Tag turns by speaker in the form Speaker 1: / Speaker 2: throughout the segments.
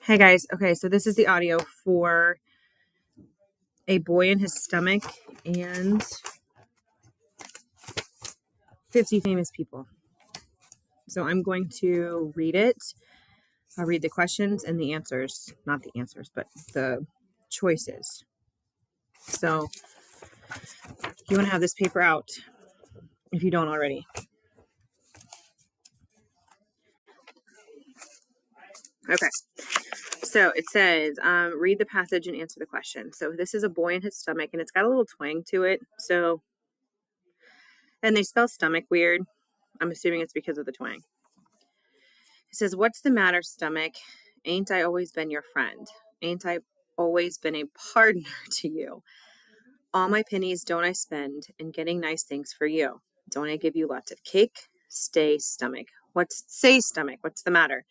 Speaker 1: Hey guys, okay, so this is the audio for A Boy in His Stomach and 50 Famous People. So I'm going to read it. I'll read the questions and the answers. Not the answers, but the choices. So you want to have this paper out if you don't already. Okay. So it says, read the passage and answer the question. So this is A Boy in His Stomach, and it's got a little twang to it. So, and they spell stomach weird. I'm assuming it's because of the twang. It says, what's the matter, stomach? Ain't I always been your friend? Ain't I always been a partner to you? All my pennies don't I spend in getting nice things for you? Don't I give you lots of cake? Say, stomach. What's the matter?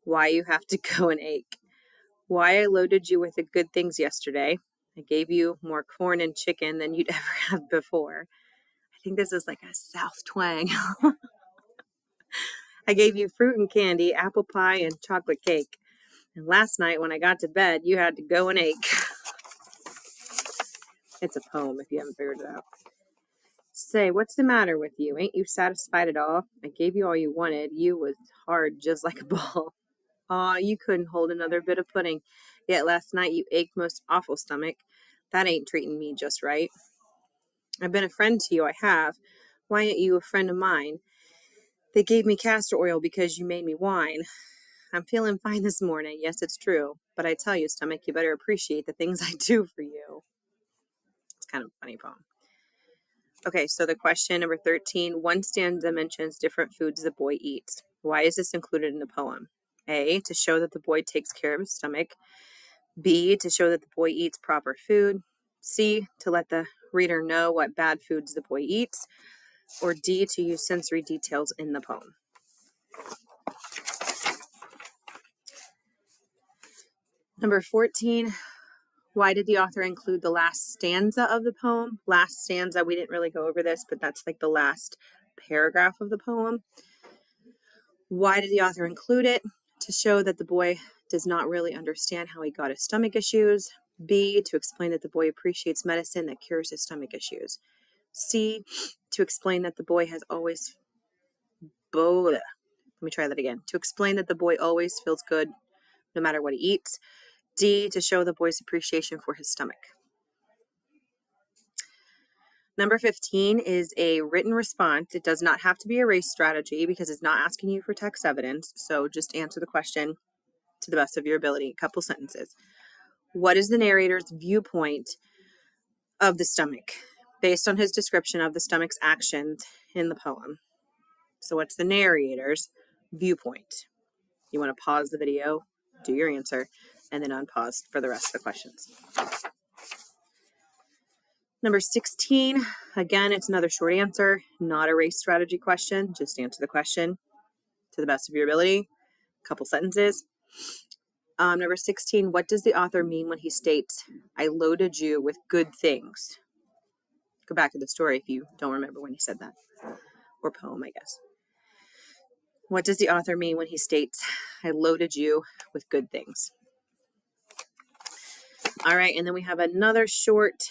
Speaker 1: Why you have to go and ache? Why I loaded you with the good things yesterday. I gave you more corn and chicken than you'd ever have before. I think this is like a South twang. I gave you fruit and candy, apple pie, and chocolate cake. And last night when I got to bed, you had to go and ache. It's a poem if you haven't figured it out. Say, what's the matter with you? Ain't you satisfied at all? I gave you all you wanted. You was hard just like a ball. Aw, you couldn't hold another bit of pudding. Yet last night you ached most awful, stomach. That ain't treating me just right. I've been a friend to you, I have. Why ain't you a friend of mine? They gave me castor oil because you made me whine. I'm feeling fine this morning. Yes, it's true. But I tell you, stomach, you better appreciate the things I do for you. It's kind of a funny poem. Okay, so the question number 13, one stanza mentions different foods the boy eats. Why is this included in the poem? A, to show that the boy takes care of his stomach. B, to show that the boy eats proper food. C, to let the reader know what bad foods the boy eats. Or D, to use sensory details in the poem. Number 14, why did the author include the last stanza of the poem? Last stanza, we didn't really go over this, but that's like the last paragraph of the poem. Why did the author include it? To show that the boy does not really understand how he got his stomach issues. B, to explain that the boy appreciates medicine that cures his stomach issues. C, to explain that the boy has always... Let me try that again. To explain that the boy always feels good no matter what he eats. D, to show the boy's appreciation for his stomach. Number 15 is a written response. It does not have to be a race strategy because it's not asking you for text evidence. So just answer the question to the best of your ability. A couple sentences. What is the narrator's viewpoint of the stomach based on his description of the stomach's actions in the poem? So what's the narrator's viewpoint? You want to pause the video, do your answer, and then unpause for the rest of the questions. Number 16, again, it's another short answer, not a race strategy question. Just answer the question to the best of your ability. A couple sentences. Number 16, what does the author mean when he states, I loaded you with good things? Go back to the story if you don't remember when he said that. Or poem, I guess. What does the author mean when he states, I loaded you with good things? All right, and then we have another short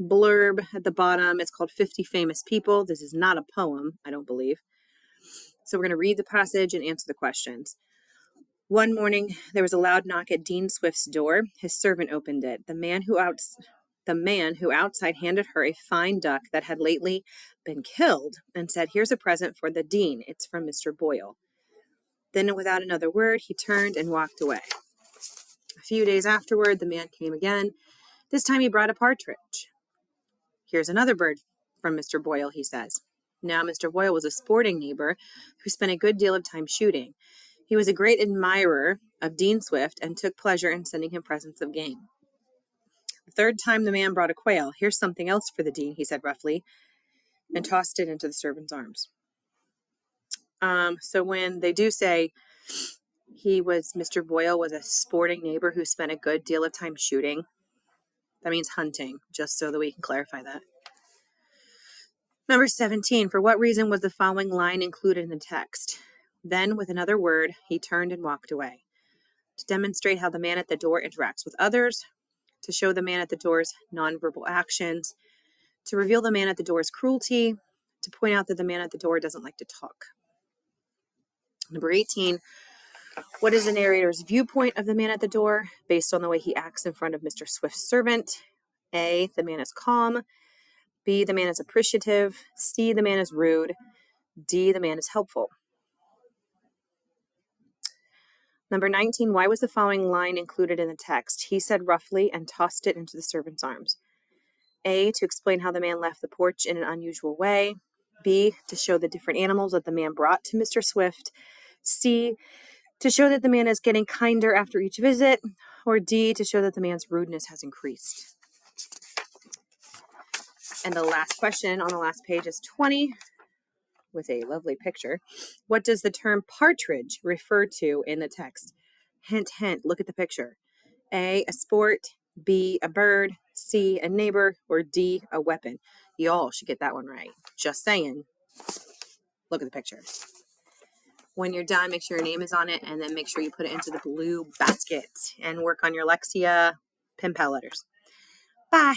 Speaker 1: blurb at the bottom. It's called 50 Famous People. This is not a poem, I don't believe. So we're going to read the passage and answer the questions. One morning, there was a loud knock at Dean Swift's door. His servant opened it. The man who outside handed her a fine duck that had lately been killed and said, here's a present for the dean. It's from Mr. Boyle. Then, without another word, he turned and walked away. A few days afterward, the man came again. This time he brought a partridge. Here's another bird from Mr. Boyle, he says. Now, Mr. Boyle was a sporting neighbor who spent a good deal of time shooting. He was a great admirer of Dean Swift and took pleasure in sending him presents of game. The third time the man brought a quail. Here's something else for the dean, he said roughly, and tossed it into the servant's arms. So when they do say Mr. Boyle was a sporting neighbor who spent a good deal of time shooting, that means hunting, just so that we can clarify that. Number 17, for what reason was the following line included in the text? Then, with another word, he turned and walked away. to demonstrate how the man at the door interacts with others, to show the man at the door's nonverbal actions, to reveal the man at the door's cruelty, to point out that the man at the door doesn't like to talk. Number 18, what is the narrator's viewpoint of the man at the door based on the way he acts in front of Mr. Swift's servant? A, the man is calm. B, the man is appreciative. C, the man is rude. D, the man is helpful. Number 19, why was the following line included in the text? He said roughly and tossed it into the servant's arms. A, to explain how the man left the porch in an unusual way. B, to show the different animals that the man brought to Mr. Swift. C, to show that the man is getting kinder after each visit. Or D, to show that the man's rudeness has increased. And the last question on the last page is 20, with a lovely picture. What does the term partridge refer to in the text? Hint, hint, look at the picture. A, a sport. B, a bird. C, a neighbor. Or D, a weapon. Y'all should get that one right. Just saying. Look at the picture. When you're done, make sure your name is on it, and then make sure you put it into the blue basket and work on your Lexia pen pal letters. Bye.